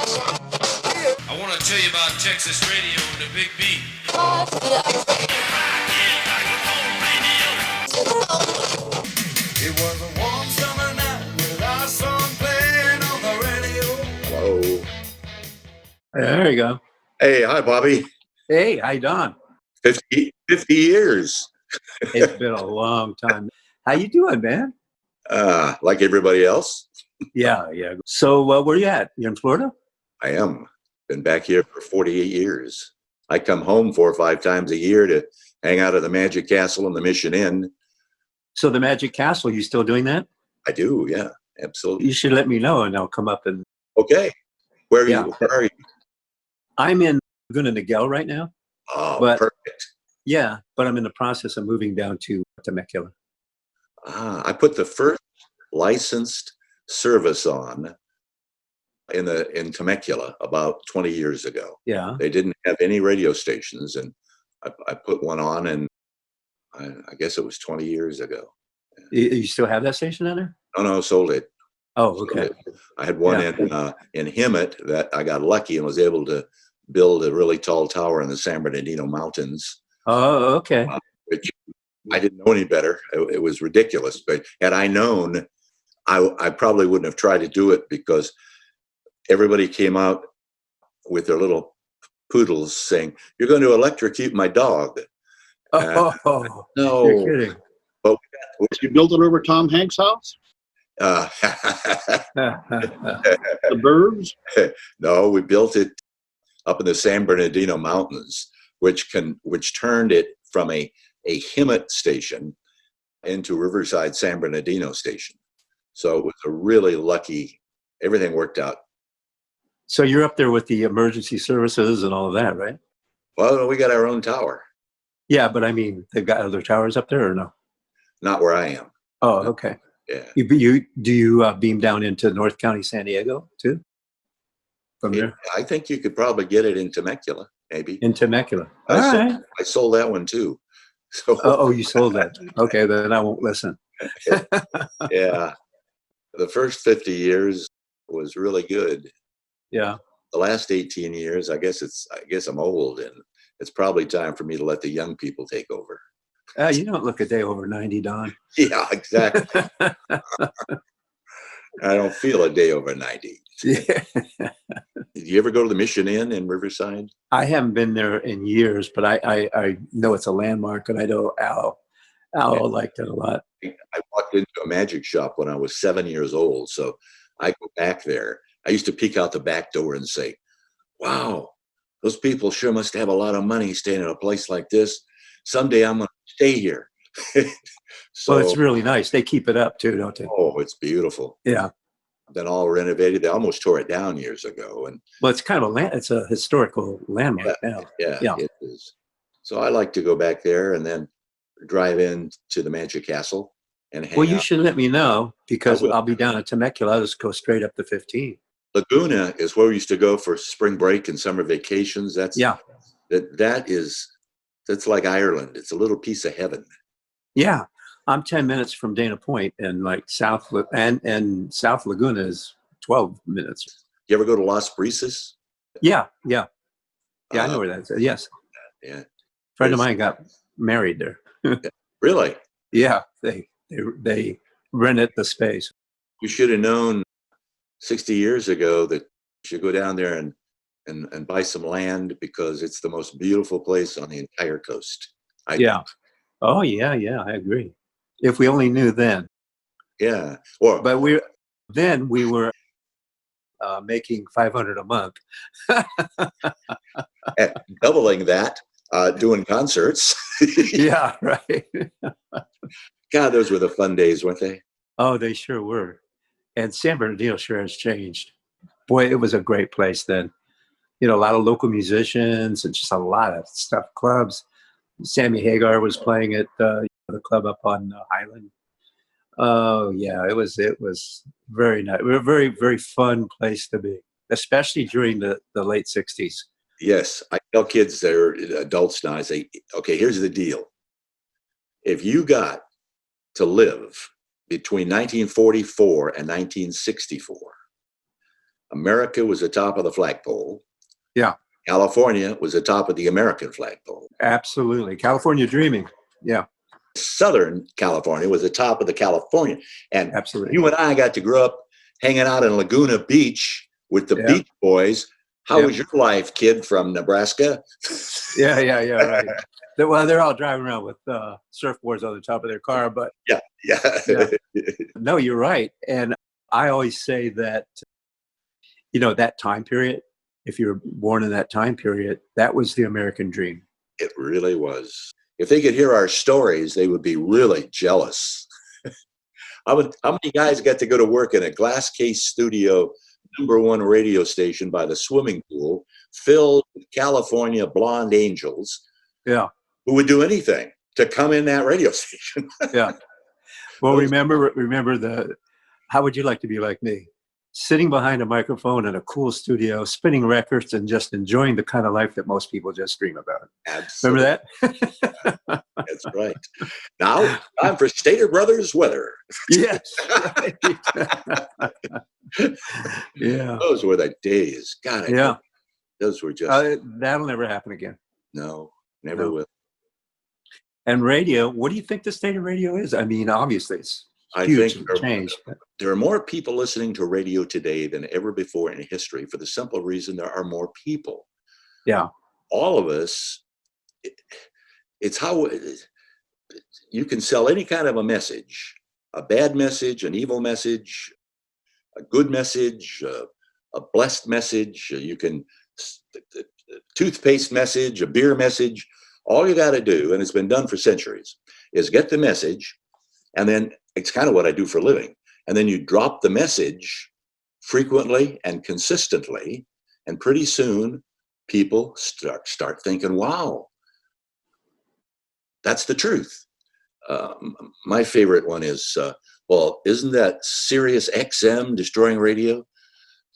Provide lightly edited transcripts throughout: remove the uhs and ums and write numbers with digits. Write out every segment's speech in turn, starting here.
I want to tell you about Texas radio and the big beat. It was a warm summer night with our song playing on the radio. Hello. There you go. Hey, hi, Bobby. Hey, how you doing? 50 years. It's been a long time. How you doing, man? Like everybody else, Yeah. So where you at? You're in Florida? I am. Been back here for 48 years. I come home 4 or 5 times a year to hang out at the Magic Castle and the Mission Inn. So the Magic Castle, you still doing that? I do, yeah, absolutely. You should let me know and I'll come up and... Okay. Where are Yeah. you? Where are you? I'm in Laguna Niguel right now. Oh, But- perfect. Yeah, but I'm in the process of moving down to Temecula. I put the first licensed service on in Temecula about 20 years ago. Yeah. They didn't have any radio stations, and I put one on, and I guess it was 20 years ago. You still have that station down there? No, sold it. Oh, Sold okay. it. I had one in Hemet that I got lucky and was able to build a really tall tower in the San Bernardino Mountains, Oh, okay. which I didn't know any better. It was ridiculous. But had I known, I probably wouldn't have tried to do it, because everybody came out with their little poodles saying, "You're going to electrocute my dog." Oh, No, you're kidding. but You built it over Tom Hanks' house? uh, The Burbs? no, we built it up in the San Bernardino Mountains, which turned it from a Hemet station into Riverside San Bernardino station. So it was a really lucky. Everything worked out. So you're up there with the emergency services and all of that, right? Well, we got our own tower. Yeah, but I mean, they've got other towers up there or no? Not where I am. Oh, okay. Yeah. Do you beam down into North County, San Diego too? From there I think you could probably get it in Temecula, maybe. in Temecula. All I right. sold that one too. So Oh, you sold that. Okay, then I won't listen. yeah, the first 50 years was really good. Yeah. The last 18 years, I guess I'm old, and it's probably time for me to let the young people take over. You don't look a day over 90, Don. Yeah, exactly. I don't feel a day over 90. Yeah. Did you ever go to the Mission Inn in Riverside? I haven't been there in years, but I know it's a landmark, and I know Al liked it a lot. I walked into a magic shop when I was 7 years old, so I go back there. I used to peek out the back door and say, "Wow, those people sure must have a lot of money staying in a place like this. Someday I'm going to stay here." So, Well, it's really nice. They keep it up too, don't they? oh, it's beautiful. Yeah. Been all renovated. They almost tore it down years ago, and Well, it's kind of it's a historical landmark now. yeah, Yeah. it is. So I like to go back there and then drive in to the Magic Castle and hang Well, you out. should let me know, because I will. I'll be down at Temecula. I'll just go straight up to 15. Laguna is where we used to go for spring break and summer vacations. That's that's like Ireland. It's a little piece of heaven. Yeah. I'm 10 minutes from Dana Point, and like South Laguna is 12 minutes. You ever go to Las Brisas? Yeah. I know where that is. Yes. Yeah. A friend of There's- mine got married there. Really? Yeah. They rented the space. You should have known 60 years ago that you should go down there and buy some land, because it's the most beautiful place on the entire coast. Yeah. Oh, yeah. I agree. If we only knew then. Yeah. Or But we were making $500 a month. doubling that, doing concerts. Yeah, right. God, those were the fun days, weren't they? Oh, they sure were. And San Bernardino sure has changed. Boy, it was a great place then. You know, a lot of local musicians and just a lot of stuff, clubs. Sammy Hagar was playing at the club up on Highland. Oh yeah, it was very nice. A very, very fun place to be, especially during the late 60s. Yes, I tell kids, they're adults now, I say, okay, here's the deal. If you got to live between 1944 and 1964, America was the top of the flagpole. Yeah, California was the top of the American flagpole. absolutely. California dreaming. Yeah, Southern California was the top of the California. And absolutely. you and I got to grow up hanging out in Laguna Beach with the Yeah. Beach Boys. How Yeah. was your life, kid from Nebraska? Yeah, right. Well, they're all driving around with surfboards on the top of their car, but Yeah. Yeah. no, you're right. And I always say that, that time period, if you were born in that time period, that was the American dream. It really was. If they could hear our stories, they would be really jealous. How many guys got to go to work in a glass case studio, #1 radio station by the swimming pool, filled with California blonde angels, Yeah. who would do anything to come in that radio station? Yeah. Well, Those- remember how would you like to be like me? Sitting behind a microphone in a cool studio, spinning records and just enjoying the kind of life that most people just dream about. Absolutely. Remember that? That's right. Now, time for Stater Brothers weather. Yes. Right. Yeah. Those were the days. God, Yeah. those were just, That'll never happen again. no, never No. will. And radio, what do you think the state of radio is? I mean, obviously it's I huge think change. there are more people listening to radio today than ever before in history, for the simple reason there are more people. Yeah. All of us, it's how you can sell any kind of a message, a bad message, an evil message, a good message, a blessed message. You can, toothpaste message, a beer message. All you got to do, and it's been done for centuries, is get the message, and then it's kind of what I do for a living. And then you drop the message frequently and consistently, and pretty soon people start thinking, wow, that's the truth. My favorite one is, well, isn't that Sirius XM destroying radio?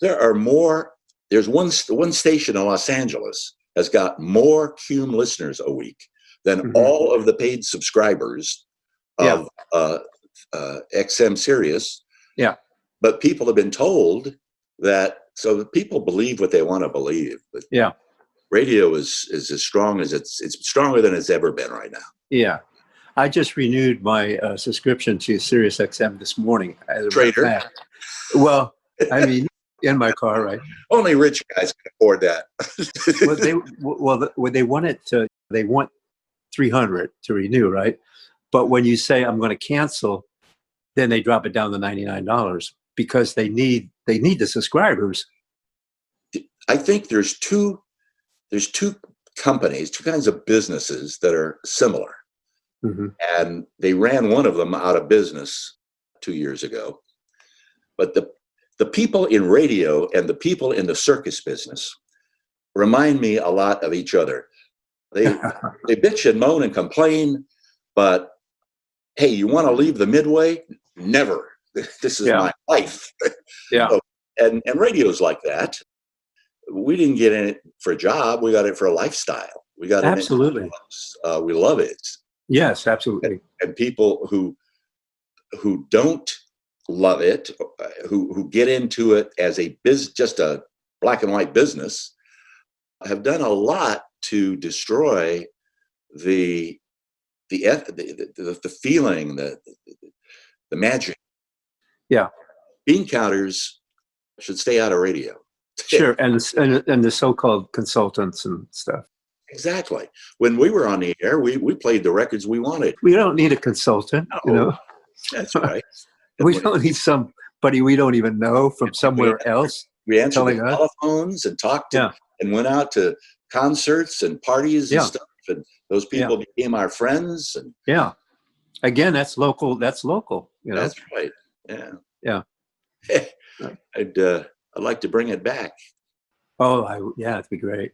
There's one station in Los Angeles has got more CUME listeners a week than all of the paid subscribers of XM Sirius. Yeah. But people have been told that, so people believe what they want to believe. But Yeah. radio is as strong as it's stronger than it's ever been right now. Yeah. I just renewed my subscription to Sirius XM this morning. As a Trader. matter of fact. Well, I mean, in my car, right? Only rich guys can afford that. They want 300 to renew, right? But when you say I'm going to cancel, then they drop it down to $99 because they need the subscribers. I think there's two companies, two kinds of businesses that are similar. And they ran one of them out of business 2 years ago. But the people in radio and the people in the circus business remind me a lot of each other. They bitch and moan and complain, but hey, you want to leave the midway? Never. This is my life. Yeah. So, and radio's like that. We didn't get in it for a job. We got it for a lifestyle. We got Absolutely. it. We love it. Yes, absolutely. And people who don't love it, who get into it as just a black and white business, have done a lot to destroy the feeling, the magic. Yeah. Bean counters should stay out of radio. Sure, and the so-called consultants and stuff. Exactly. When we were on the air, we played the records we wanted. We don't need a consultant, That's right. We don't need somebody we don't even know from somewhere else. We answered telling the us. telephones and talked to, and went out to concerts and parties and stuff. And those people became our friends. And again, that's local. That's local. That's right. Yeah. Yeah. I'd like to bring it back. Oh, it'd be great.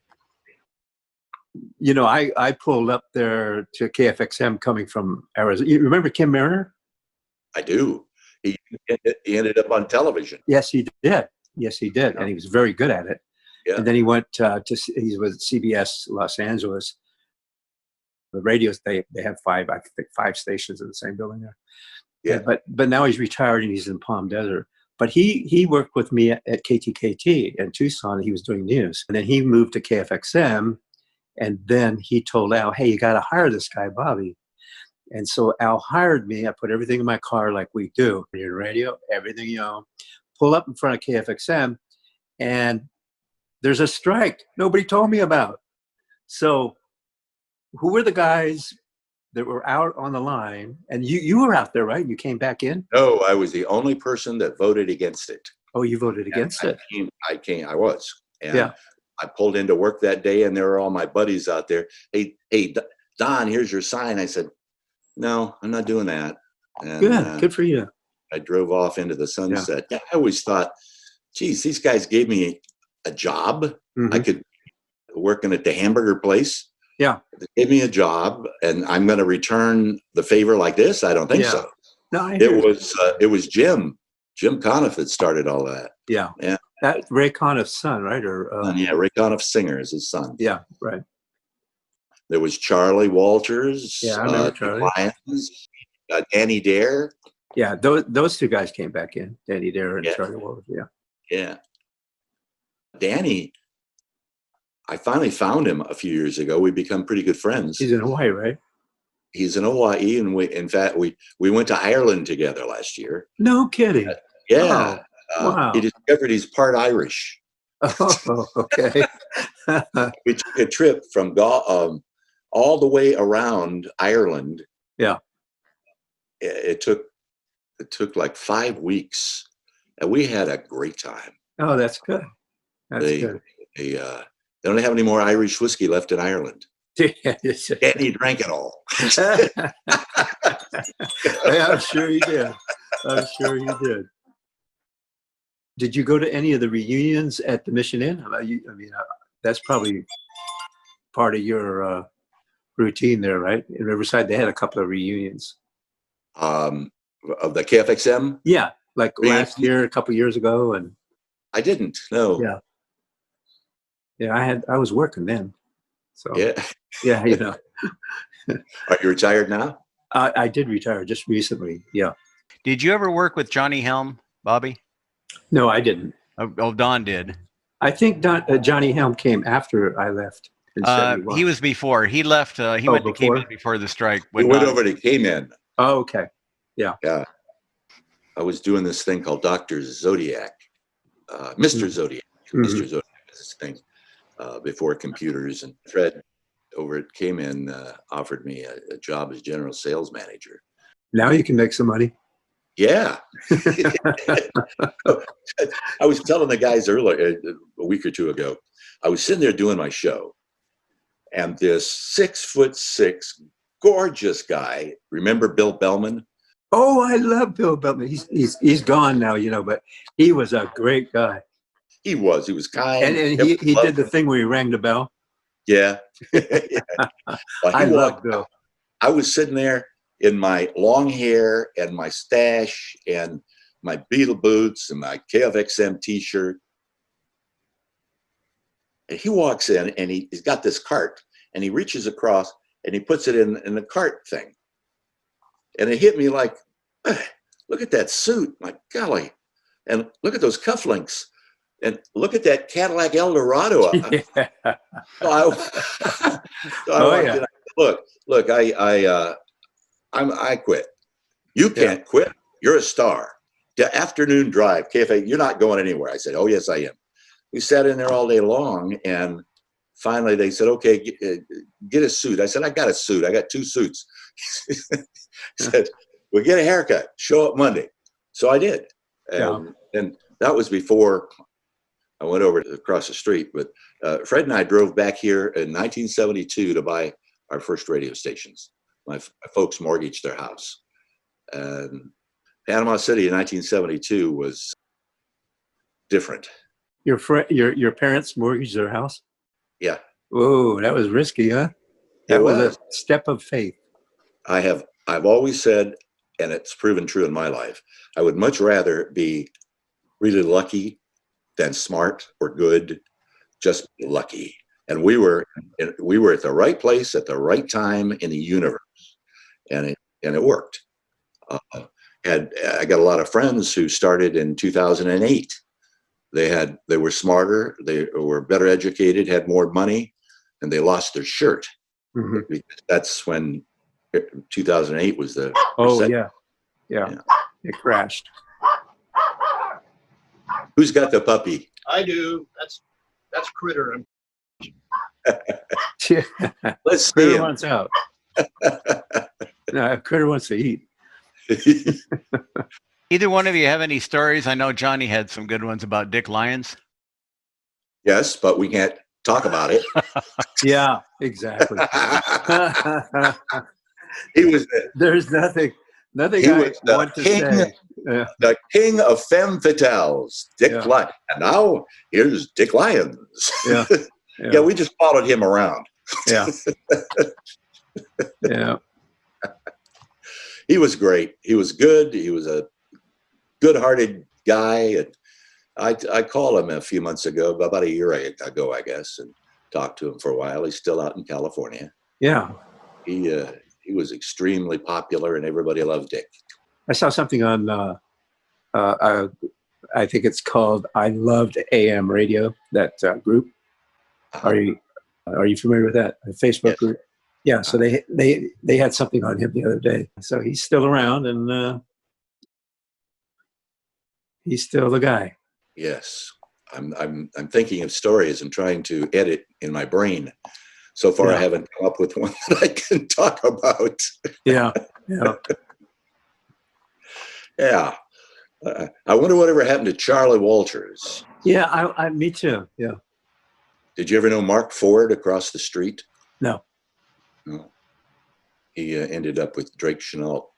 I pulled up there to KFXM coming from Arizona. You remember Kim Mariner? I do. He ended up on television. Yes, he did. And he was very good at it. Yeah. And then he went he was at CBS Los Angeles. The radios, they have I think 5 stations in the same building there. Yeah. But now he's retired and he's in Palm Desert. But he worked with me at KTKT in Tucson. He was doing news. And then he moved to KFXM. And then he told Al, hey, you got to hire this guy, Bobby. And so Al hired me. I put everything in my car like we do. Your radio, everything you own. Pull up in front of KFXM. And there's a strike nobody told me about. So who were the guys that were out on the line? And you were out there, right? You came back in? No, I was the only person that voted against it. Oh, you voted against it? I was. And yeah. I pulled into work that day, and there were all my buddies out there. Hey, Don, here's your sign. I said, no, I'm not doing that. And, good for you. I drove off into the sunset. Yeah. I always thought, geez, these guys gave me a job. Mm-hmm. I could work in at the hamburger place. Yeah. They gave me a job, and I'm going to return the favor like this? I don't think so. No, it was Jim Conniff that started all that. Yeah. Yeah. That Ray Conniff's son, right? Or Ray Conniff Singer is his son. Yeah, right. There was Charlie Walters. Yeah, I remember Charlie. Lions, Danny Dare. Yeah, those 2 guys came back in, Danny Dare and Charlie Walters. Yeah. Yeah. Danny, I finally found him a few years ago. We become pretty good friends. He's in Hawaii, right? He's in Hawaii, and we went to Ireland together last year. No kidding. Yeah. Oh, wow. He discovered he's part Irish. Oh, okay. We took a trip from all the way around Ireland. Yeah. It took like 5 weeks, and we had a great time. Oh, that's good. That's good. They don't have any more Irish whiskey left in Ireland. And he drank it all. Yeah, I'm sure he did. Did you go to any of the reunions at the Mission Inn? That's probably part of your routine there, right? In Riverside, they had a couple of reunions. Of the KFXM? Yeah, like last year, a couple of years ago, and I didn't. No. Yeah. Yeah, I was working then. So yeah, Are you retired now? I did retire just recently. Yeah. Did you ever work with Johnny Helm, Bobby? No, I didn't. Oh, Don did. I think Johnny Helm came after I left. He was before. He left. He went to Cayman before the strike. He went over to Cayman. Oh, okay. Yeah. Yeah. I was doing this thing called Dr. Zodiac, Mr. Zodiac. Mm-hmm. Mr. Zodiac is this thing before computers. And Fred over at Cayman offered me a job as general sales manager. Now you can make some money. Yeah. I was telling the guys earlier, a week or two ago, I was sitting there doing my show, and this 6'6", gorgeous guy, remember Bill Bellman? Oh, I love Bill Bellman. He's gone now, but he was a great guy. He was kind. And he did the thing where he rang the bell. Yeah. I love Bill. I was sitting there in my long hair and my stash and my Beatle boots and my KFXM t-shirt. And he walks in, and he's got this cart, and he reaches across and he puts it in the cart thing. And it hit me like, look at that suit, my golly. And look at those cufflinks. And look at that Cadillac Eldorado. Yeah. Look, I quit. You can't quit. You're a star. The afternoon drive, KFA, you're not going anywhere. I said, oh, yes, I am. We sat in there all day long, and finally they said, okay, get a suit. I said, I got a suit. I got 2 suits. He said, well, get a haircut. Show up Monday. So I did. And that was before I went over across the street. But Fred and I drove back here in 1972 to buy our first radio stations. My folks mortgaged their house. And Panama City in 1972 was different. Your parents mortgaged their house? Yeah. Whoa, that was risky, huh? That was a step of faith. I've always said, and it's proven true in my life, I would much rather be really lucky than smart or good. just lucky. And we were at the right place at the right time in the universe, and it worked. I got a lot of friends who started in 2008. They were smarter, they were better educated, had more money, and they lost their shirt. Mm-hmm. That's when 2008 was the Oh recession. yeah, it crashed. Who's got the puppy? I do. That's Critter. Let's see Critter him. wants out. No, Critter wants to eat. Either one of you have any stories? I know Johnny had some good ones about Dick Lyons. Yes, but we can't talk about it. Yeah, exactly. He was There's nothing He I was the want to king. say. Yeah. the king of femme fatales, Dick Yeah. Lyons. And now here's Dick Lyons. Yeah. Yeah, we just followed him around. Yeah. Yeah. He was great. He was good. He was a good-hearted guy. And I called him a few months ago, about a year ago, I guess, and talked to him for a while. He's still out in California. Yeah. He was extremely popular, and everybody loved Dick. I saw something on I think it's called I Loved AM Radio, that group. Are you familiar with that? A Facebook Yes. group? Yeah, so they had something on him the other day. So he's still around, and he's still the guy. Yes, I'm thinking of stories and trying to edit in my brain. So far, Yeah. I haven't come up with one that I can talk about. Yeah, yeah. Yeah. I wonder whatever happened to Charlie Walters. Yeah, I me too. Yeah. Did you ever know Mark Ford across the street? No. No. He ended up with Drake Chenault.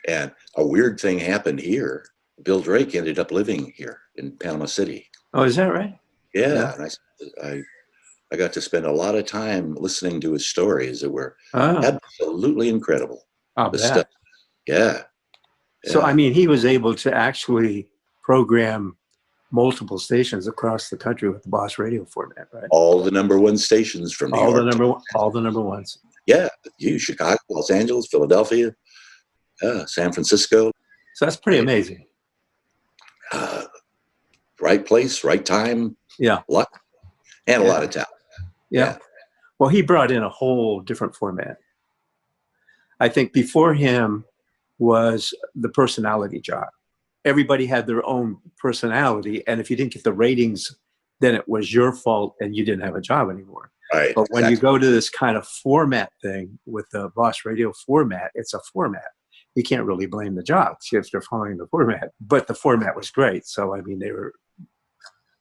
And a weird thing happened here. Bill Drake ended up living here in Panama City. Oh, is that right? Yeah. And I got to spend a lot of time listening to his stories that were absolutely incredible. I'll The bet. stuff. Yeah. So, Yeah. I mean, he was able to actually program multiple stations across the country with the Boss Radio format, right? All the number one stations from New All York. the number ones. Yeah. Chicago, Los Angeles, Philadelphia, San Francisco. So that's pretty amazing. Right place, right time. Yeah. Luck. And a Yeah. lot of talent. Yeah. Well, he brought in a whole different format. I think before him was the personality job. Everybody had their own personality, and if you didn't get the ratings, then it was your fault and you didn't have a job anymore. Right. But when you go to this kind of format thing with the Boss Radio format, it's a format. You can't really blame the jocks if they're following the format. But the format was great. So, I mean,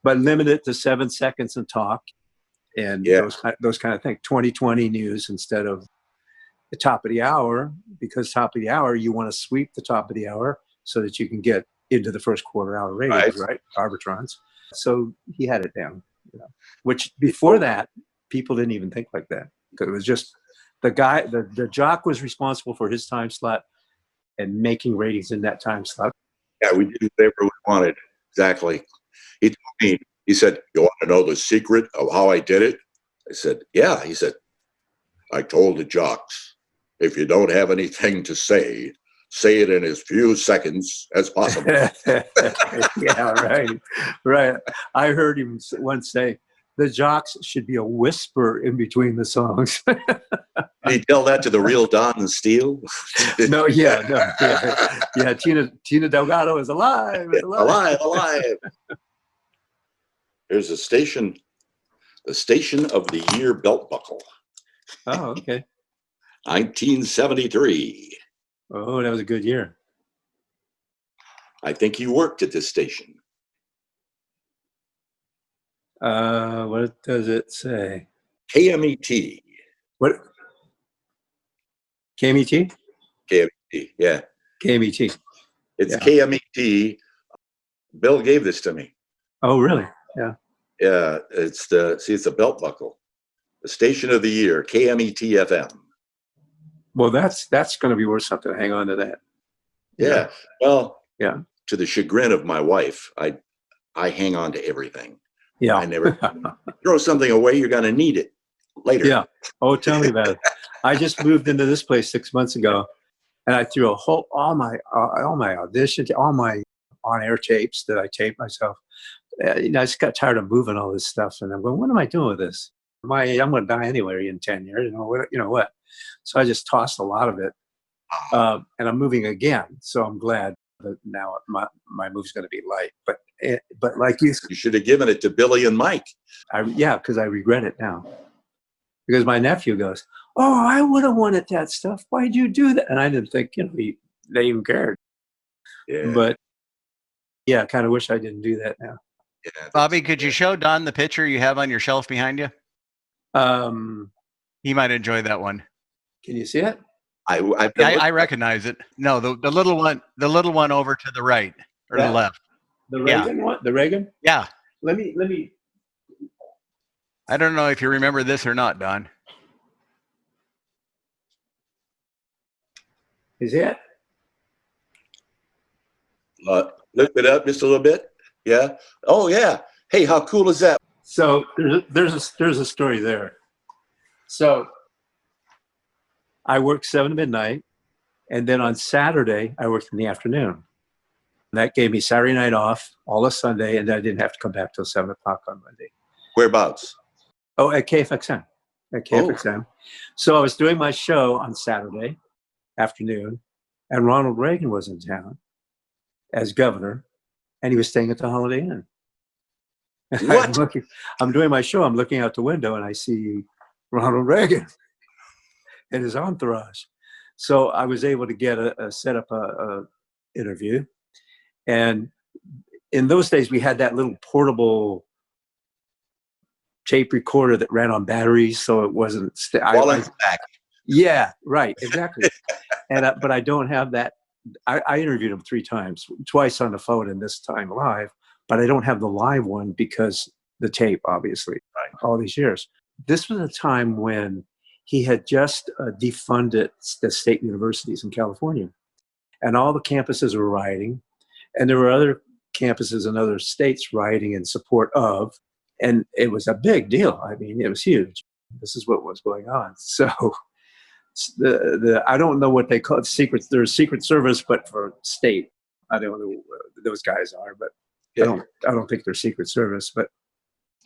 but limited to 7 seconds and talk and those kind of things. 2020 news instead of the top of the hour, because top of the hour, you want to sweep the top of the hour so that you can get into the first quarter hour ratings, right? Arbitrons. So he had it down, which before that, people didn't even think like that. Because it was just the guy, the jock was responsible for his time slot and making ratings in that time slot. Yeah, we did whatever we wanted. Exactly. He told me, he said, "You want to know the secret of how I did it?" I said, "Yeah." He said, "I told the jocks, if you don't have anything to say it in as few seconds as possible." Yeah, right. I heard him once say, the jocks should be a whisper in between the songs. Did he tell that to the real Don Steele? Yeah. Tina Delgado is alive. Alive. There's the station of the year belt buckle. Oh, okay. 1973. Oh, that was a good year. I think you worked at this station. What does it say? KMET. What? KMET? KMET, yeah. KMET. It's KMET. Bill gave this to me. Oh, really? Yeah. Yeah, it's a belt buckle. The station of the year, KMET FM. Well, that's going to be worth something. Hang on to that. Yeah. Well, yeah. To the chagrin of my wife, I hang on to everything. Yeah. I never throw something away. You're going to need it later. Yeah. Oh, tell me about it. I just moved into this place 6 months ago, and I threw all my auditions, all my on-air tapes that I taped myself. I just got tired of moving all this stuff, and I'm going, what am I doing with this? I'm going to die anyway in 10 years. You know what? So I just tossed a lot of it, and I'm moving again. So I'm glad that now my move's going to be light. But like you should have given it to Billy and Mike. Because I regret it now. Because my nephew goes, oh, I would have wanted that stuff. Why'd you do that? And I didn't think, they even cared. Yeah. But yeah, I kind of wish I didn't do that now. Yeah, Bobby, could you show Don the picture you have on your shelf behind you? He might enjoy that one. Can you see it? I recognize it. No, the little one over to the right or the left. The Reagan one? The Reagan? Yeah. Let me. I don't know if you remember this or not, Don. Is it? Lift it up just a little bit. Yeah. Oh, yeah. Hey, how cool is that? So there's a story there. So I worked 7 to midnight, and then on Saturday I worked in the afternoon. And that gave me Saturday night off, all of Sunday, and then I didn't have to come back till 7 o'clock on Monday. Whereabouts? Oh, at KFXM. So I was doing my show on Saturday afternoon, and Ronald Reagan was in town as governor, and he was staying at the Holiday Inn. What? I'm doing my show. I'm looking out the window, and I see Ronald Reagan and his entourage. So I was able to set up a interview. And in those days, we had that little portable tape recorder that ran on batteries, so it wasn't. Back. Yeah, right, exactly. But I don't have that. I interviewed him 3 times, twice on the phone and this time live. But I don't have the live one because the tape, obviously, all these years. This was a time when he had just defunded the state universities in California, and all the campuses were rioting, and there were other campuses in other states rioting in support of. And it was a big deal. I mean, it was huge. This is what was going on. So I don't know what they call it. There's Secret Service, but for state. I don't know what those guys are, but I don't think they're Secret Service. But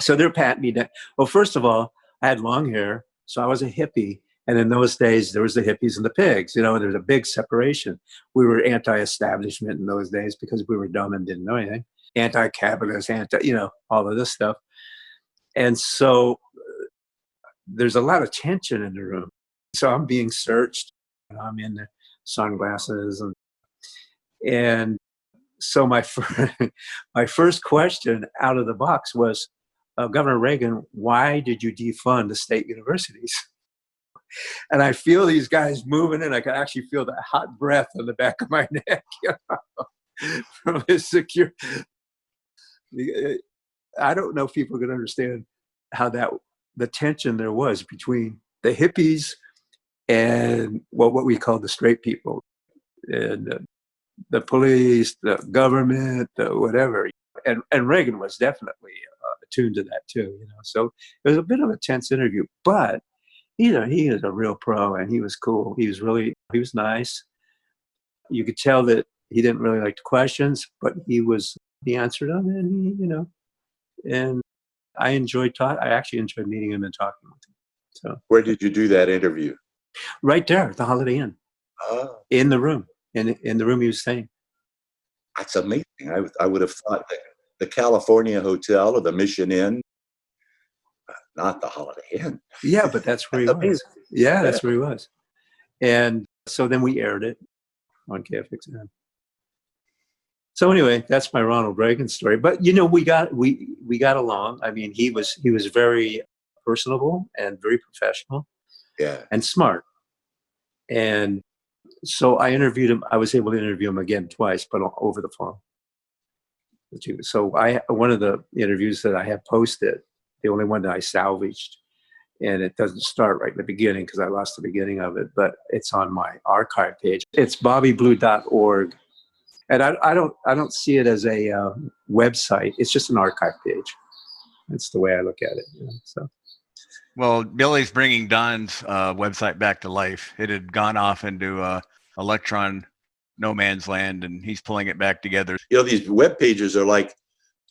so they're patting me down. Well, first of all, I had long hair, so I was a hippie. And in those days, there was the hippies and the pigs. There's a big separation. We were anti-establishment in those days because we were dumb and didn't know anything. Anti-capitalist, all of this stuff. And so there's a lot of tension in the room. So I'm being searched. I'm in the sunglasses. And so my first question out of the box was, Governor Reagan, why did you defund the state universities? And I feel these guys moving, and I can actually feel the hot breath on the back of my neck from his security. I don't know if people can understand how the tension there was between the hippies and what we call the straight people, and the police, the government, the whatever. And Reagan was definitely attuned to that too. So it was a bit of a tense interview, but he is a real pro, and he was cool. He was nice. You could tell that he didn't really like the questions, but he answered them, and and I actually enjoyed meeting him and talking with him. So where did you do that interview? Right there at the Holiday Inn. Oh. In the room, in the room he was staying. That's amazing. I would have thought that the California Hotel or the Mission Inn, not the Holiday Inn. Yeah, but that's where he was. Yeah, that's where he was. And so then we aired it on KFXM. So anyway, that's my Ronald Reagan story. But we got along. I mean, he was very personable and very professional. Yeah. And smart. And so I interviewed him. I was able to interview him again twice, but over the phone. So one of the interviews that I have posted, the only one that I salvaged, and it doesn't start right in the beginning because I lost the beginning of it, but it's on my archive page. It's bobbyblue.org. And I don't see it as a website. It's just an archive page. That's the way I look at it. So Well, Billy's bringing Don's website back to life. It had gone off into electron no man's land, and he's pulling it back together. These web pages are like,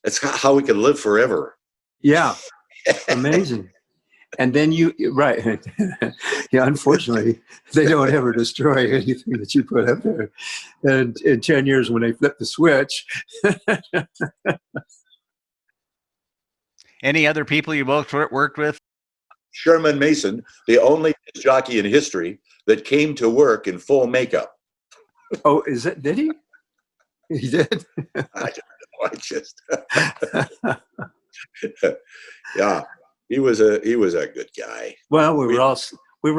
that's how we can live forever. yeah, amazing. And then right. Yeah, unfortunately, they don't ever destroy anything that you put up there. And in 10 years, when they flip the switch. Any other people you both worked with? Sherman Mason, the only jockey in history that came to work in full makeup. Oh, did he? He did? I don't know. Yeah, he was a good guy. Well, we were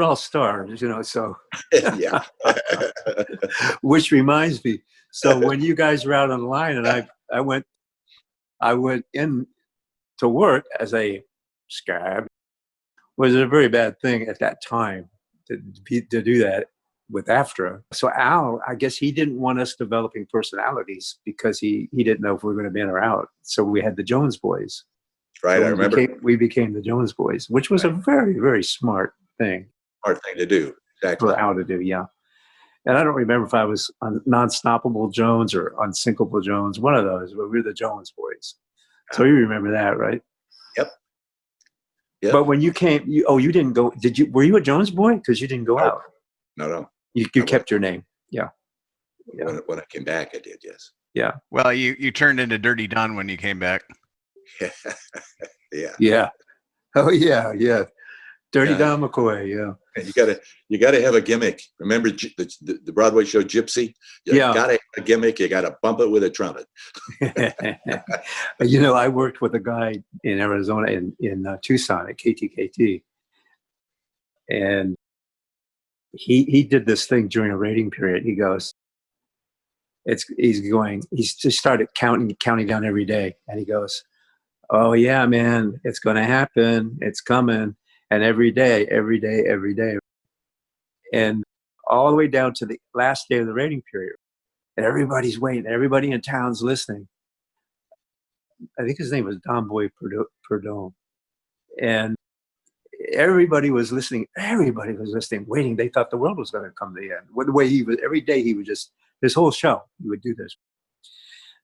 all stars, so. Yeah. Which reminds me, so when you guys were out on the line, and I went in to work as a scab, was a very bad thing at that time to do that with AFTRA. So Al, I guess he didn't want us developing personalities because he didn't know if we were going to be in or out. So we had the Jones Boys. Right, so I remember. We became the Jones Boys, which was a very, very smart thing. Smart thing to do. Exactly. For Al to do, yeah. And I don't remember if I was on Non-Stoppable Jones or Unsinkable Jones, one of those, but we were the Jones Boys. So you remember that, right? Yep. But when you came, you didn't go. Were you a Jones boy? Because you didn't go out. No. You kept your name. Yeah. When I came back, I did. Yes. Yeah. Well, you turned into Dirty Don when you came back. Yeah. Yeah. Oh yeah. Dirty Don McCoy. Yeah. And you gotta have a gimmick. Remember the Broadway show Gypsy? You gotta have a gimmick. You gotta bump it with a trumpet. I worked with a guy in Arizona in Tucson at KTKT, and he did this thing during a rating period. He goes, he's just started counting down every day, and he goes, "Oh yeah, man, it's going to happen. It's coming." And every day, and all the way down to the last day of the rating period, and everybody's waiting. Everybody in town's listening. I think his name was Don Boy Perdome, and everybody was listening. Everybody was listening, waiting. They thought the world was going to come to the end. The way he was, every day he would just, his whole show, he would do this.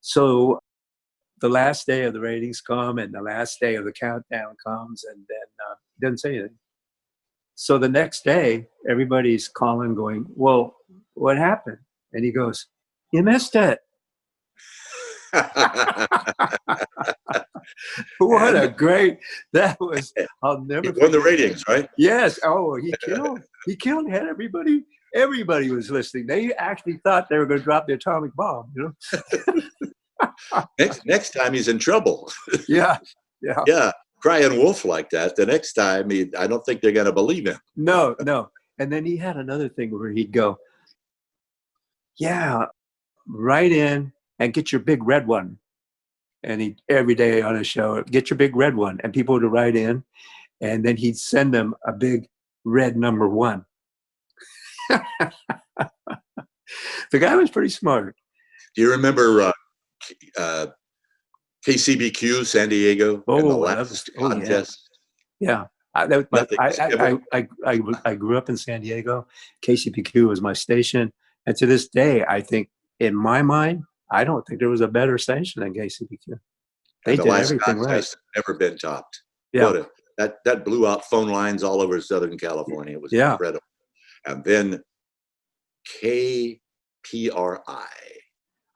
So the last day of the ratings come, and the last day of the countdown comes, and then he doesn't say anything. So the next day, everybody's calling, going, "Well, what happened?" And he goes, "You missed it." What a great, that was, I'll never forget. Won the ratings, right? Yes. Oh, he killed, had everybody was listening. They actually thought they were going to drop the atomic bomb, Next time he's in trouble. Yeah. Crying wolf like that. The next time, I don't think they're going to believe him. No. And then he had another thing where he'd go, "Yeah, write in and get your big red one." And every day on his show, "Get your big red one." And people would write in, and then he'd send them a big red number 1. The guy was pretty smart. Do you remember KCBQ San Diego? Oh, the last contest. Yeah. I grew up in San Diego. KCBQ was my station. And to this day, I think, in my mind, I don't think there was a better station than KCBQ. They did everything right. Never been topped. Yeah. That blew out phone lines all over Southern California. It was incredible. And then KPRI.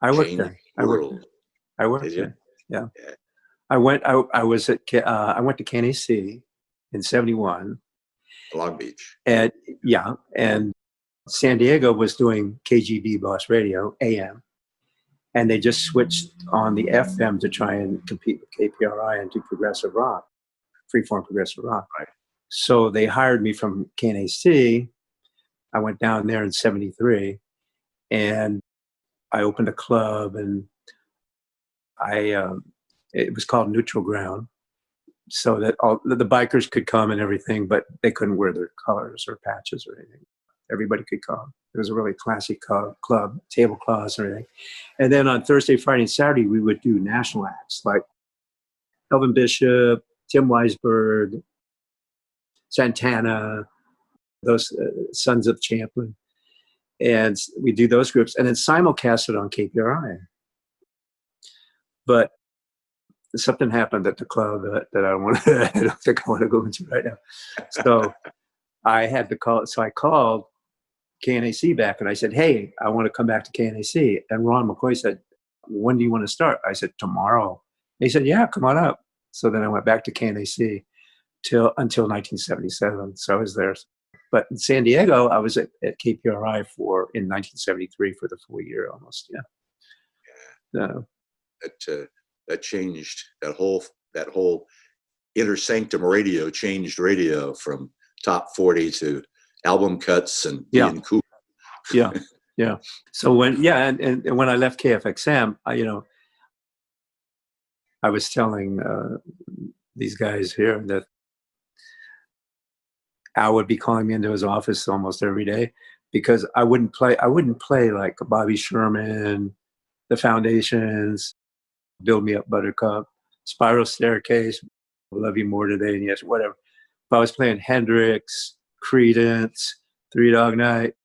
I worked there. I worked there. Yeah. I went to KNAC in 71. Long Beach. And San Diego was doing KGB Boss Radio, AM. And they just switched on the FM to try and compete with KPRI and do progressive rock, freeform progressive rock. Right. So they hired me from KNAC. I went down there in 73, and I opened a club, and it was called Neutral Ground, so that all the bikers could come and everything, but they couldn't wear their colors or patches or anything. Everybody could come. It was a really classy club, tablecloths and everything. And then on Thursday, Friday, and Saturday, we would do national acts like Elvin Bishop, Tim Weisberg, Santana, those Sons of Champlin. And we do those groups and then simulcast it on KPRI. But something happened at the club that I don't think I want to go into right now. So I had to call. So I called KNAC back and I said, hey, I want to come back to KNAC. And Ron McCoy said, when do you want to start? I said, tomorrow. He said, yeah, come on up. So then I went back to KNAC until 1977. So I was there. But in San Diego, I was at KPRI in 1973 for the full year almost. Yeah. That changed that whole inner sanctum radio changed radio from top 40 to album cuts and being cool. Yeah. Yeah. So when when I left KFXM, I was telling these guys here that Al would be calling me into his office almost every day because I wouldn't play like Bobby Sherman, The Foundations, Build Me Up Buttercup, Spiral Staircase, Love You More Today and Yes, whatever. If I was playing Hendrix, Creedence, Three Dog Night,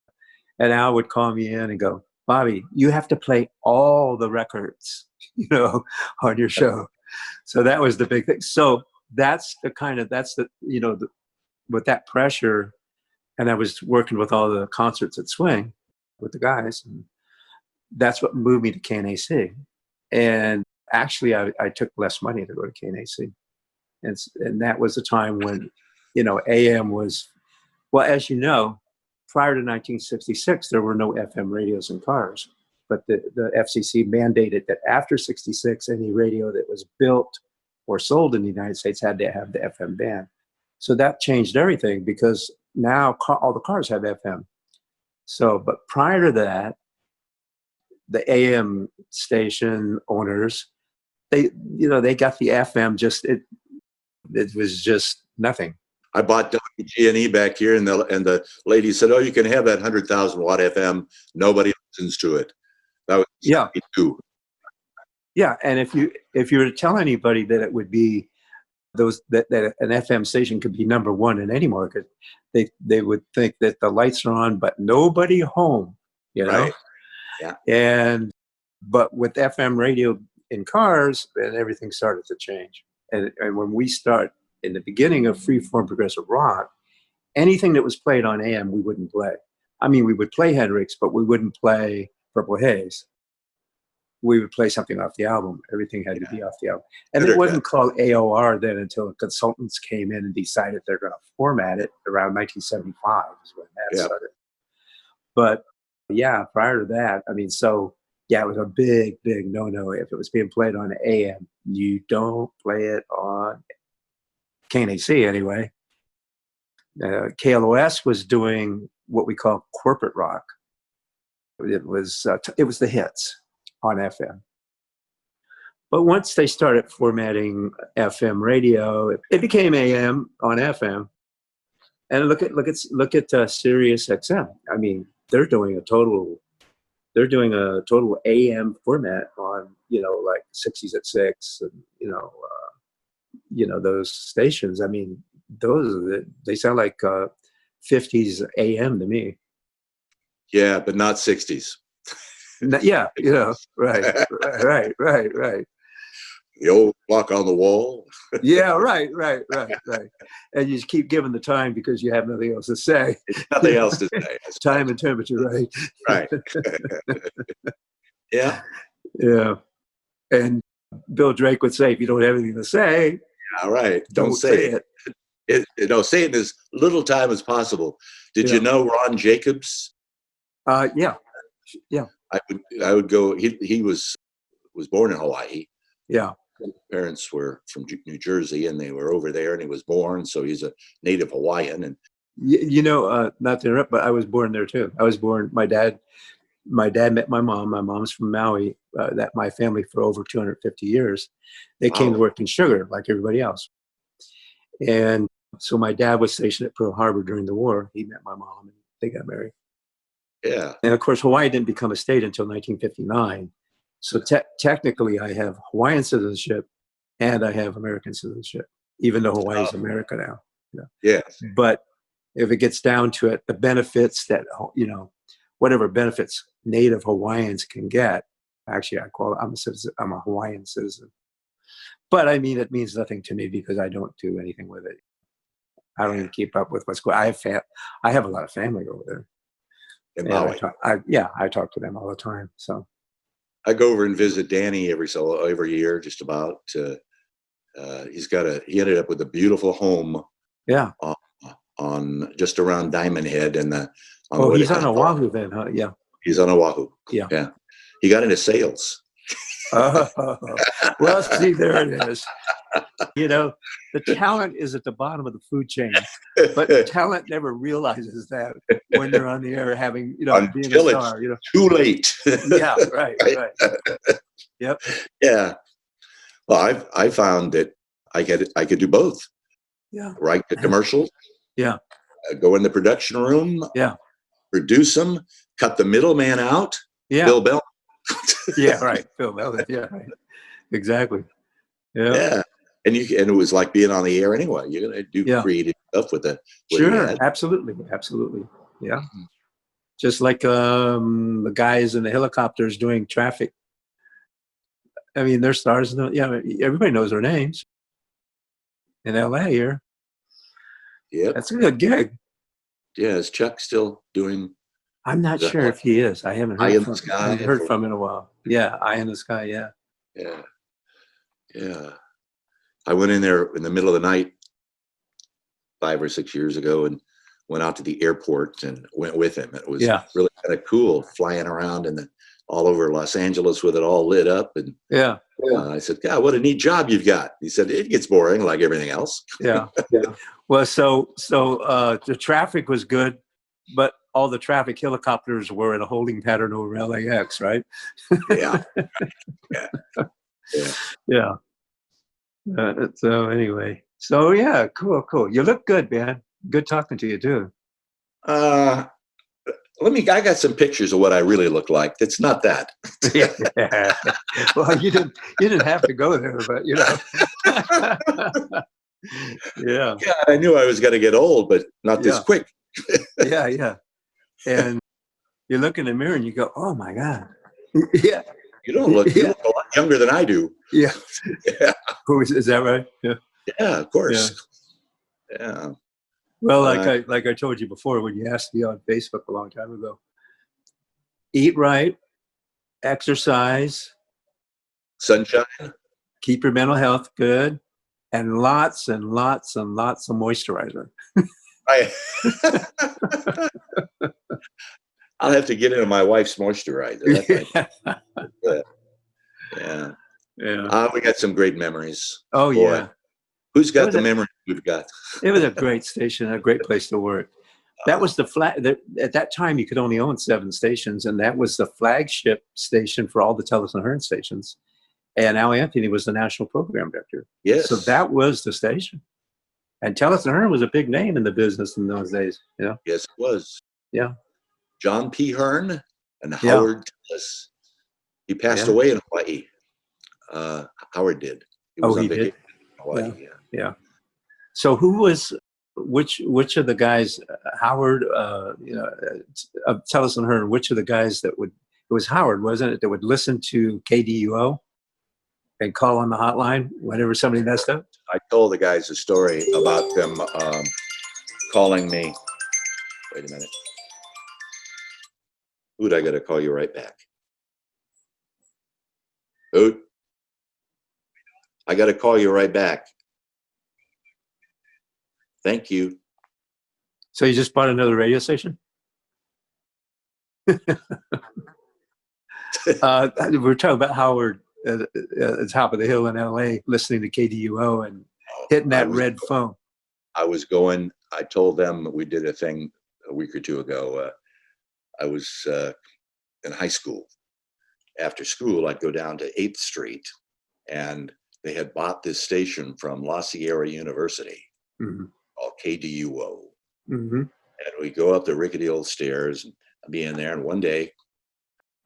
and Al would call me in and go, Bobby, you have to play all the records, on your show. So that was the big thing. So with that pressure, and I was working with all the concerts at Swing with the guys, and that's what moved me to KNAC. And actually, I took less money to go to KNAC. And that was a time when, AM was, well, as you know, prior to 1966, there were no FM radios in cars. But the FCC mandated that after 66, any radio that was built or sold in the United States had to have the FM band. So that changed everything because now all the cars have FM. So, but prior to that, the AM station owners, they got the FM, it was just nothing. I bought WG&E back here, and the lady said, "Oh, you can have that 100,000 watt FM. Nobody listens to it." That was 72. Yeah, and if you were to tell anybody that it would be that an FM station could be number one in any market, they would think that the lights are on, but nobody home. Right. Yeah. But with FM radio in cars, then everything started to change. And when we start in the beginning of freeform progressive rock, anything that was played on AM, we wouldn't play. I mean, we would play Hendrix, but we wouldn't play Purple Haze. We would play something off the album. Everything had to be off the album. And it wasn't called AOR then until the consultants came in and decided they're going to format it around 1975 is when that started. But prior to that, it was a big, big no-no. If it was being played on AM, you don't play it on KNAC anyway. KLOS was doing what we call corporate rock. It was the hits on FM. But once they started formatting FM radio, it became AM on FM. And look at Sirius XM. I mean, they're doing a total AM format on, like 60s at 6 and, those stations. I mean, they sound like 50s AM to me. Yeah, but not 60s. Yeah, right. The old clock on the wall. Yeah, right. And you just keep giving the time because you have nothing else to say. Nothing else to say. Time and temperature, right? Right. Yeah. Yeah. And Bill Drake would say, if you don't have anything to say, all right, don't say it. Say it in as little time as possible. Did you know Ron Jacobs? Yeah. I would go. He was born in Hawaii. Yeah. His parents were from New Jersey, and they were over there, and he was born. So he's a native Hawaiian. And not to interrupt, but I was born there too. I was born. My dad met my mom. My mom's from Maui. That my family for over 250 years. They came to work in sugar like everybody else. And so my dad was stationed at Pearl Harbor during the war. He met my mom, and they got married. Yeah. And of course, Hawaii didn't become a state until 1959. So technically, I have Hawaiian citizenship and I have American citizenship. even though Hawaii's America now. You know? Yes. But if it gets down to it, the benefits that, whatever benefits Native Hawaiians can get, actually, I'm a citizen. I'm a Hawaiian citizen. But I mean, it means nothing to me because I don't do anything with it. I don't even keep up with what's going on. I have a lot of family over there. In And Maui. I talk to them all the time. So I go over and visit Danny every year, just about. He ended up with a beautiful home. yeah. On just around Diamond Head and He's on Oahu then, huh? Yeah. He's on Oahu. Yeah. Yeah. He got into sales. Well, see, there it is. The talent is at the bottom of the food chain, but talent never realizes that when they're on the air having, being a star. Too late. Yeah, right. Yep. Yeah. Well, I found that I could do both. Yeah. Write the commercials. Yeah. Go in the production room. Yeah. Produce them. Cut the middleman out. Yeah. Bill Bell. Yeah. Right. Bill Bell. Yeah. Right. Exactly. Yeah. Yeah. And it was like being on the air anyway. You're gonna do creative stuff with it. Sure. Absolutely. Yeah. Mm-hmm. Just like the guys in the helicopters doing traffic. I mean, they're stars. Everybody knows their names. In LA here. Yeah. That's a good gig. Yeah. Is Chuck still doing? I'm not sure if he is. I haven't heard from him in a while. Yeah. Eye in the Sky. Yeah. Yeah. Yeah. I went in there in the middle of the night 5 or 6 years ago and went out to the airport and went with him. It was really kind of cool flying around and all over Los Angeles with it all lit up. And I said, God, what a neat job you've got. He said, it gets boring like everything else. Yeah. Well, so the traffic was good, but all the traffic helicopters were in a holding pattern over LAX, right? Yeah. Yeah. So anyway, cool. You look good, man. Good talking to you too. I got some pictures of what I really look like. It's not that. Yeah. Well, you didn't have to go there, but Yeah. Yeah, I knew I was going to get old, but not this quick. Yeah. And you look in the mirror and you go, "Oh my God." Yeah. You look a lot younger than I do. Yeah. Yeah. Is that right? Yeah. Yeah, of course. Yeah. Well, like I told you before, when you asked me on Facebook a long time ago, eat right, exercise, sunshine, keep your mental health good, and lots and lots and lots of moisturizer. I'll have to get into my wife's moisturizer. Yeah. We got some great memories. Oh, boy. Yeah. Who's got the memories we've got? It was a great station, a great place to work. That was at that time, you could only own 7 stations, and that was the flagship station for all the Tellis and Hearn stations. And Al Anthony was the national program director. Yes. So that was the station. And Tellis and Hearn was a big name in the business in those days. Yes, it was. Yeah. John P. Hearn and Howard Tellis. He passed away in Hawaii. Howard did. He did? In Hawaii, yeah. So who was which of the guys, Howard, of Tellis and Hearn, which of the guys it was Howard, wasn't it, that would listen to KDUO and call on the hotline whenever somebody messed up? I told the guys a story about them calling me. Wait a minute. Oot, I got to call you right back. Oot, I got to call you right back. Thank you. So you just bought another radio station? We're talking about Howard at the top of the hill in LA, listening to KDUO and hitting that red phone. I told them we did a thing a week or two ago. I was in high school. After school, I'd go down to 8th Street, and they had bought this station from La Sierra University called KDUO. Mm-hmm. And we go up the rickety old stairs and be in there. And one day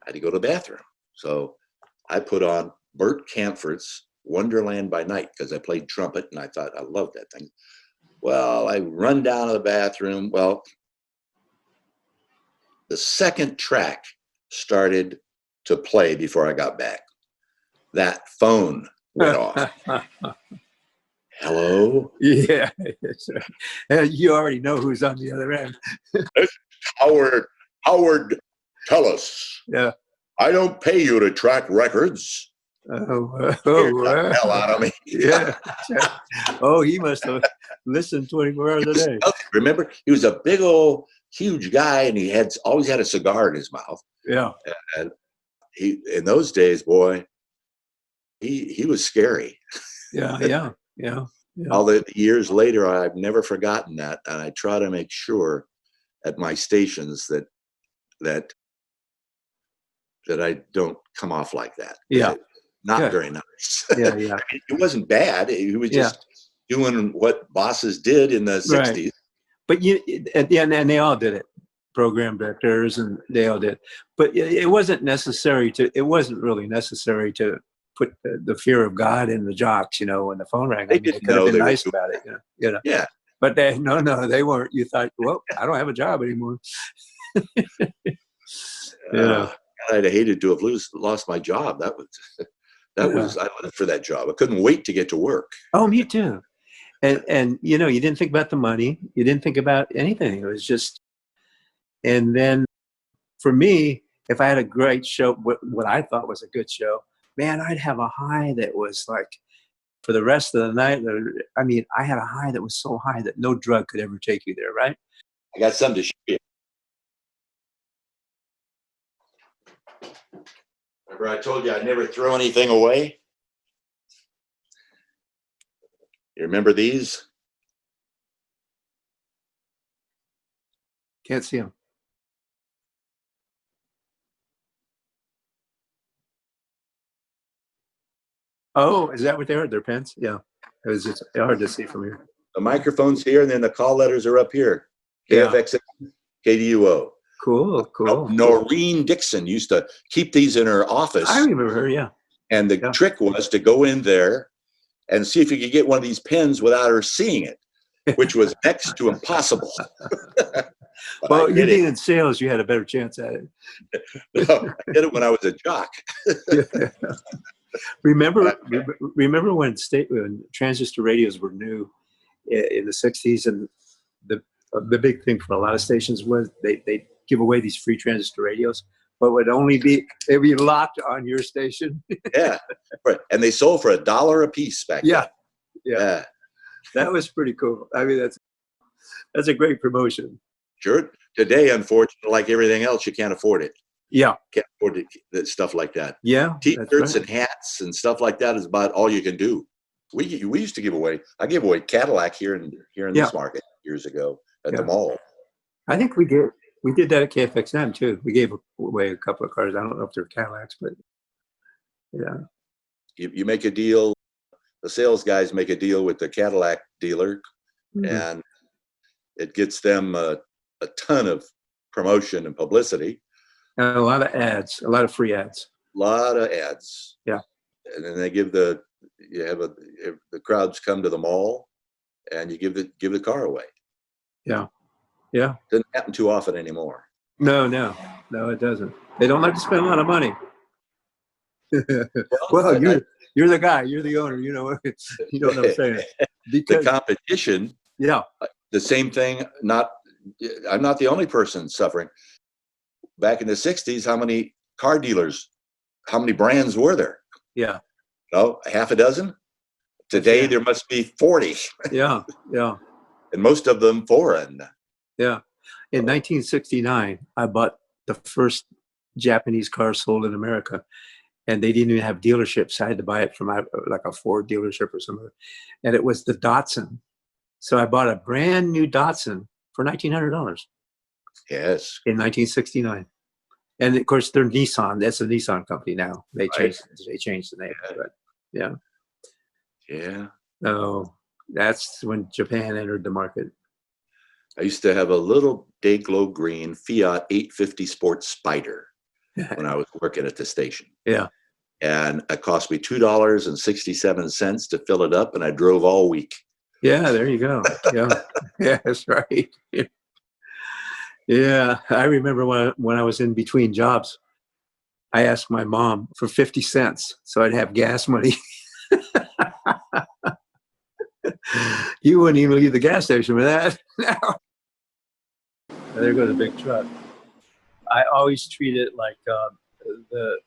I had to go to the bathroom. So I put on Bert Camford's Wonderland by Night because I played trumpet and I thought I loved that thing. Well, I run down to the bathroom. Well, the second track started to play before I got back. That phone went off. Hello? Yeah. You already know who's on the other end. Howard, tell us. Yeah. I don't pay you to track records. Oh, Scared the hell out of me. yeah. Oh, he must have listened 24 hours a day. Remember, he was a big old, huge guy, and he had always had a cigar in his mouth. Yeah. And he, in those days, boy, he was scary. Yeah. All the years later, I've never forgotten that, and I try to make sure at my stations that I don't come off like that. Yeah. Not very nice. Yeah. I mean, it wasn't bad. He was just doing what bosses did in the 60s. Right. But at the end, and they all did it. Program directors, and they all did. But it wasn't necessary to. It wasn't really necessary to put the fear of God in the jocks. When the phone rang, They they didn't could have know been they were nice doing about it. You know. Yeah. But they weren't. You thought, well, I don't have a job anymore. Yeah. I'd have hated to have lost my job. That was I lived for that job. I couldn't wait to get to work. Oh, me too. And you didn't think about the money. You didn't think about anything. It was just. And then, for me, if I had a great show, what I thought was a good show, man, I'd have a high that was like, for the rest of the night. I mean, I had a high that was so high that no drug could ever take you there, right? I got something to show you. Remember I told you I'd never throw anything away? You remember these? Can't see them. Oh, is that what they are? They're pens? Yeah. It was just hard to see from here. The microphone's here, and then the call letters are up here. Yeah. KFX, KDUO. Cool. Noreen Dixon used to keep these in her office. I remember her, yeah. And the trick was to go in there and see if you could get one of these pens without her seeing it, which was next to impossible. Well, you being in sales, you had a better chance at it. No, I did it when I was a jock. Remember when transistor radios were new in the 60s, and the big thing for a lot of stations was they give away these free transistor radios, but they'd be locked on your station. Yeah, right. And they sold for $1 a piece back then. Yeah. That was pretty cool. I mean, that's a great promotion. Sure. Today, unfortunately, like everything else, you can't afford it. Yeah. Can't afford it, stuff like that. Yeah. T-shirts and hats and stuff like that is about all you can do. We used to give away. I gave away Cadillac here in this market years ago at the mall. I think we did that at KFXM too. We gave away a couple of cars. I don't know if they're Cadillacs, but yeah. You make a deal. The sales guys make a deal with the Cadillac dealer, and it gets them a ton of promotion and publicity. And a lot of ads, a lot of free ads. A lot of ads. Yeah. And then they give the crowds come to the mall, and you give the car away. Yeah. Doesn't happen too often anymore. No, it doesn't. They don't like to spend a lot of money. Well, you're the guy. You're the owner. You know what I'm saying. Because, the competition. Yeah. The same thing. I'm not the only person suffering. Back in the 60s, how many car dealers, how many brands were there? Yeah. Half a dozen? Today, there must be 40. Yeah. And most of them foreign. Yeah. In 1969, I bought the first Japanese car sold in America. And they didn't even have dealerships. I had to buy it from like a Ford dealership or something. And it was the Datsun. So I bought a brand new Datsun for $1,900. Yes. In 1969. And of course, they're Nissan. That's a Nissan company now. They changed the name. But yeah. Yeah. Oh, that's when Japan entered the market. I used to have a little Dayglow green Fiat 850 Sport Spider when I was working at the station. Yeah. and it cost me $2.67 to fill it up, and I drove all week. Yeah, there you go. Yeah, yeah, that's right. Yeah, I remember when I was in between jobs, I asked my mom for 50 cents so I'd have gas money. You wouldn't even leave the gas station for that. No. There goes a big truck. I always treat it like the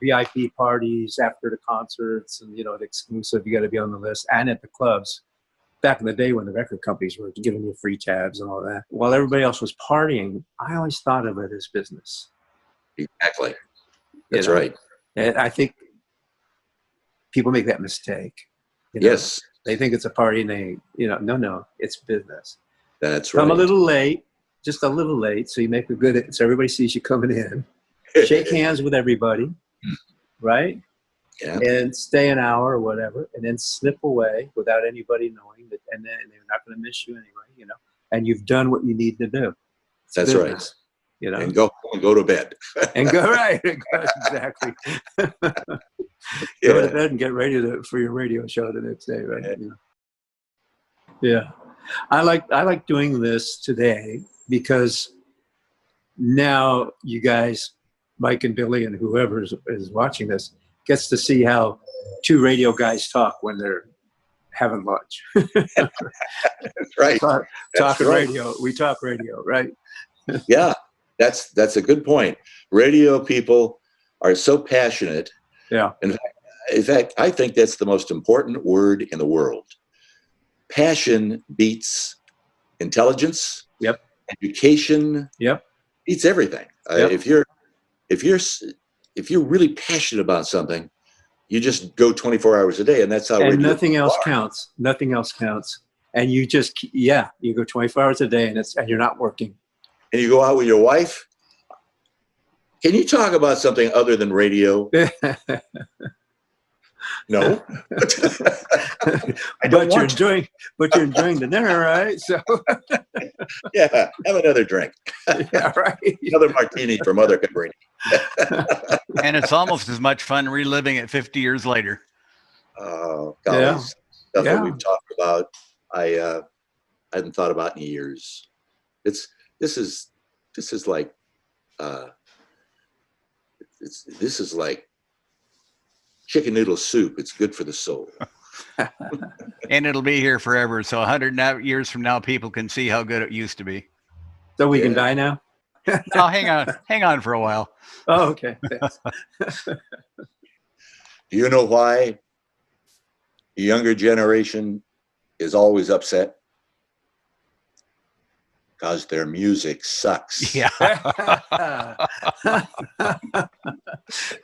VIP parties after the concerts, and the exclusive. You got to be on the list, and at the clubs. Back in the day when the record companies were giving you free tabs and all that, while everybody else was partying, I always thought of it as business. Exactly. That's right. And I think people make that mistake. Yes. They think it's a party, and no, it's business. That's right. Come a little late, just a little late, so you make a good, so everybody sees you coming in. Shake hands with everybody, right? Yeah. And stay an hour or whatever, and then slip away without anybody knowing that, and then they're not going to miss you anyway, and you've done what you need to do. It's That's business, right. And go to bed. And go right. Exactly. Go to bed and get ready for your radio show the next day, right? Yeah. I like doing this today because now you guys, Mike and Billy and whoever is watching this, gets to see how two radio guys talk when they're having lunch. That's right. Talking radio. We talk radio, right? Yeah, that's a good point. Radio people are so passionate. Yeah. In fact, I think that's the most important word in the world. Passion beats intelligence. Yep. Education. Yep. Beats everything. Yep. If you're really passionate about something, you just go 24 hours a day, and that's how. And nothing else counts. Nothing else counts. And you just you go 24 hours a day, and you're not working. And you go out with your wife. Can you talk about something other than radio? No. But you're enjoying the dinner, right? So yeah, have another drink. Yeah, right. Another martini from Mother Cabrini. And it's almost as much fun reliving it 50 years later. Oh, golly, stuff that we've talked about, I hadn't thought about in years. This is like this is like chicken noodle soup. It's good for the soul. And it'll be here forever. So 100 years from now, people can see how good it used to be. So we can die now? Oh, hang on for a while. Oh, okay. Do you know why the younger generation is always upset? Because their music sucks. Yeah.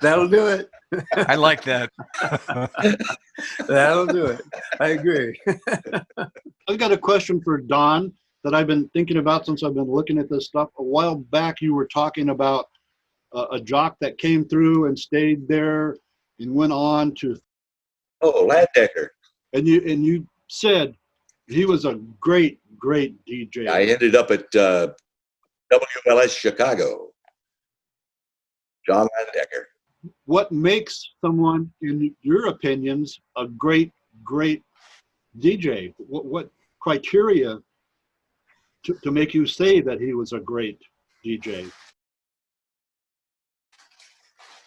That'll do it. I like that. That'll do it. I agree. I've got a question for Don that I've been thinking about since I've been looking at this stuff. A while back, you were talking about a jock that came through and stayed there and went on to. Oh, Laddecker. And you said he was a great DJ. I ended up at WLS Chicago. John Laddecker. What makes someone, in your opinions, a great DJ? What criteria to make you say that he was a great DJ?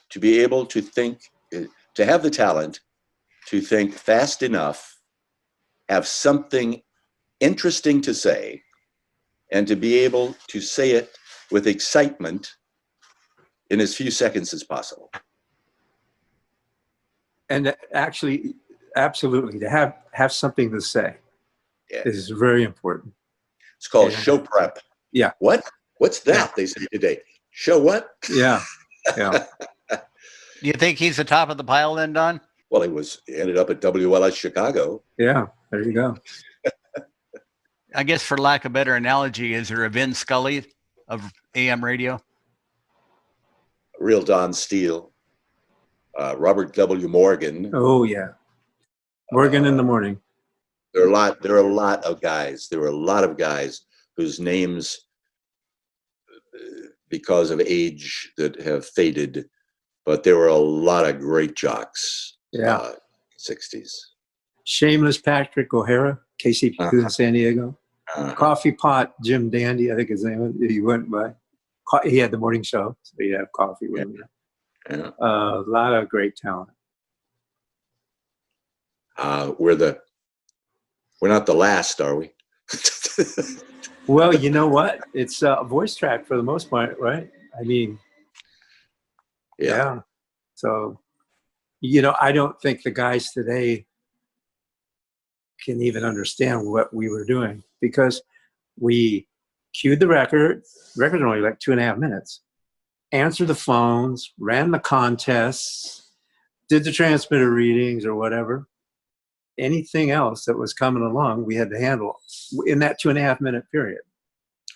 To be able to think, to have the talent to think fast enough, have something interesting to say, and to be able to say it with excitement in as few seconds as possible. And actually, absolutely, to have something to say is very important. It's called show prep. Yeah. What? What's that? They say today. Show what? Yeah. Yeah. Do you think he's the top of the pile then, Don? Well, he ended up at WLS Chicago. Yeah. There you go. I guess for lack of a better analogy, is there a Vin Scully of AM radio? Real Don Steele. Robert W. Morgan. Oh yeah. Morgan in the morning. There are a lot of guys. There were a lot of guys whose names, because of age, that have faded. but there were a lot of great jocks. Yeah. 60s. Shameless Patrick O'Hara, KCP2 in San Diego. Coffee Pot Jim Dandy, I think his name was. He went by. He had the morning show, so he'd have coffee with him. Yeah. A lot of great talent. We're not the last, are we? Well, you know what? It's a voice track for the most part, right? I mean, yeah. So, I don't think the guys today can even understand what we were doing, because we cued the record. The record's only like 2.5 minutes. Answered the phones, ran the contests, did the transmitter readings or whatever. Anything else that was coming along, we had to handle in that 2.5 minute period.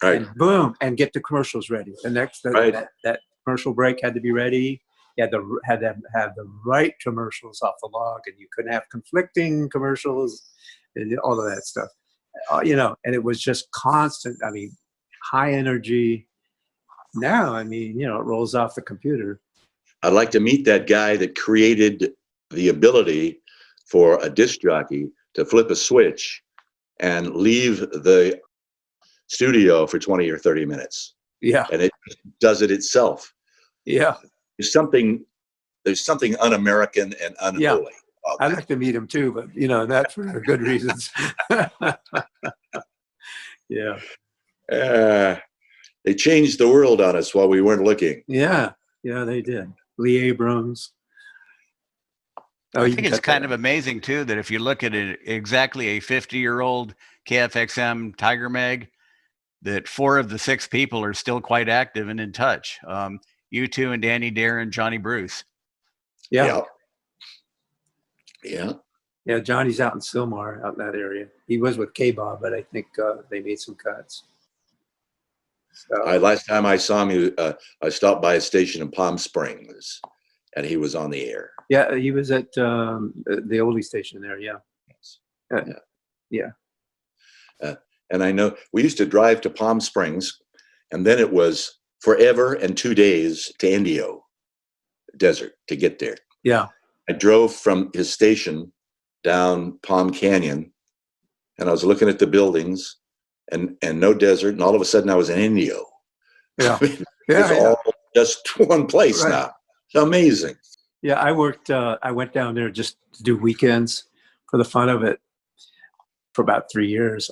Right. And boom, and get the commercials ready. The next that commercial break had to be ready. You had to have the right commercials off the log, and you couldn't have conflicting commercials and all of that stuff. And it was just constant. I mean, high energy. Now, I mean, it rolls off the computer. I'd like to meet that guy that created the ability for a disc jockey to flip a switch and leave the studio for 20 or 30 minutes. Yeah. And it does it itself. Yeah. There's something un-American and unholy. Yeah. I'd like to meet him too, but that's for good reasons. Yeah. They changed the world on us while we weren't looking. Yeah. Yeah, they did. Lee Abrams. I think it's kind of amazing too that if you look at it, exactly a 50-year-old KFXM Tiger Mag, that 4 of the 6 people are still quite active and in touch. You two and Danny Dare and Johnny Bruce. Yeah. Yeah. Yeah, Johnny's out in Sylmar, out in that area. He was with K-Bob, but I think they made some cuts. So. Last time I saw him, I stopped by a station in Palm Springs, and he was on the air. Yeah, he was at the oldie station there. Yeah. Yeah. And I know we used to drive to Palm Springs, and then it was forever and 2 days to Indio Desert to get there. Yeah. I drove from his station down Palm Canyon, and I was looking at the buildings and no desert, and all of a sudden I was in Indio. Yeah. I mean, it's all just one place now. It's amazing. Yeah, I went down there just to do weekends for the fun of it for about 3 years,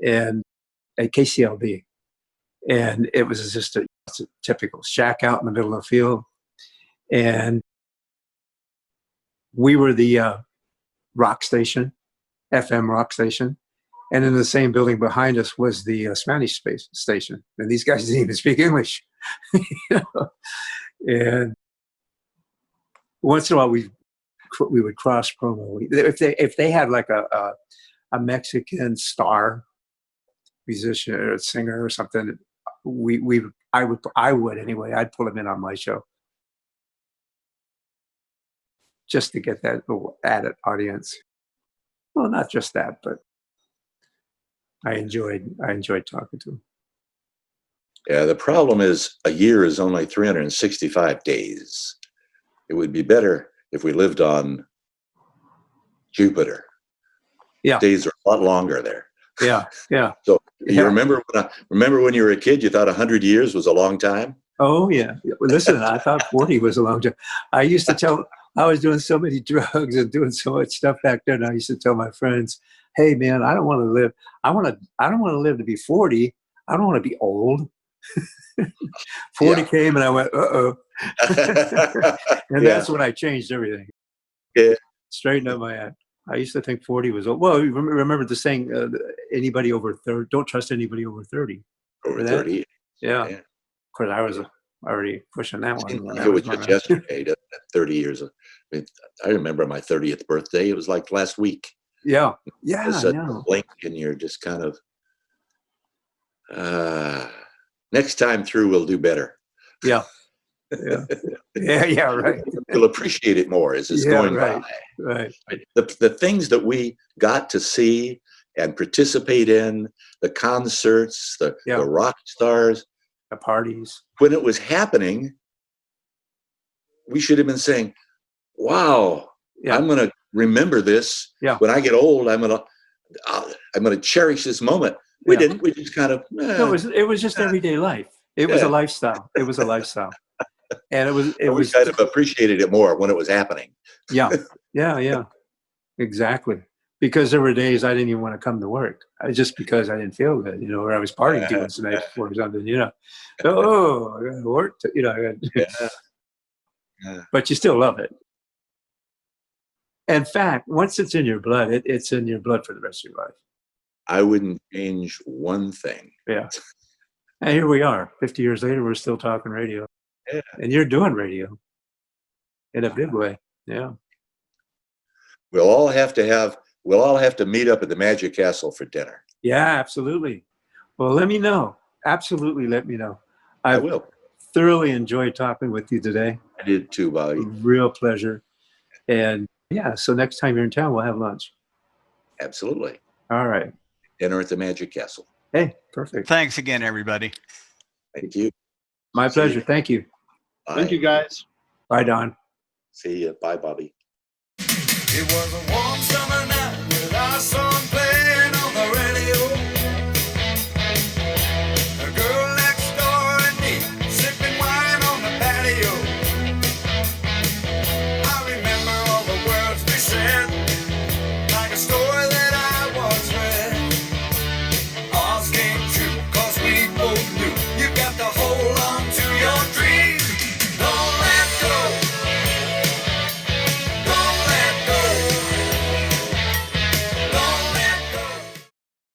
and at KCLB. And it was just a typical shack out in the middle of the field. And we were the rock station, FM rock station. And in the same building behind us was the Spanish station. And these guys didn't even speak English. And once in a while we would cross promo. If they had like a Mexican star musician or singer or something, I would anyway. I'd pull him in on my show just to get that little added audience. Well, not just that, but I enjoyed talking to him. Yeah, the problem is a year is only 365 days. It would be better if we lived on Jupiter. Yeah. Days are a lot longer there. Yeah, yeah. So you remember when you were a kid, you thought 100 years was a long time? Oh, yeah. Listen, I thought 40 was a long time. I used to tell, I was doing so many drugs and doing so much stuff back then. I used to tell my friends, hey, man, I don't want to live. I don't want to live to be 40. I don't want to be old. 40 came and I went, uh-oh. And that's when I changed everything. Yeah. Straightened up my act. I used to think 40 was old. Well, remember the saying, anybody over 30, don't trust anybody over 30. Over 30. Yeah. Of course, I was already pushing that one. It was just yesterday, 30 years. I mean, I remember my 30th birthday. It was like last week. Yeah. Yeah. It's a blink and you're just kind of, next time through, we'll do better. Yeah. Yeah, right. You'll appreciate it more as it's going by. Right. The things that we got to see and participate in, the concerts, the rock stars, the parties. when it was happening, we should have been saying, wow, Yeah. I'm going to remember this. Yeah. When I get old, I'm going to cherish this moment. We didn't. We just kind of. No, it was just everyday life. It was a lifestyle. It was a lifestyle, and it was kind of appreciated it more when it was happening. Yeah, exactly. Because there were days I didn't even want to come to work, just because I didn't feel good, or I was partying too much the night before or something, Oh, I got to work. But you still love it. In fact, once it's in your blood, it's in your blood for the rest of your life. I wouldn't change one thing. Yeah. And here we are, 50 years later, we're still talking radio. Yeah. And you're doing radio in a big way. Yeah. We'll all have to meet up at the Magic Castle for dinner. Yeah, absolutely. Well, let me know. Absolutely, let me know. I will. Thoroughly enjoyed talking with you today. I did too, Bobby. Real pleasure. And yeah, so next time you're in town, we'll have lunch. Absolutely. All right. Dinner at the Magic Castle. Hey, perfect. Thanks again, everybody. Thank you. My pleasure. Thank you. Bye. Thank you, guys. Bye, Don. See you. Bye, Bobby. It was a warm summer night.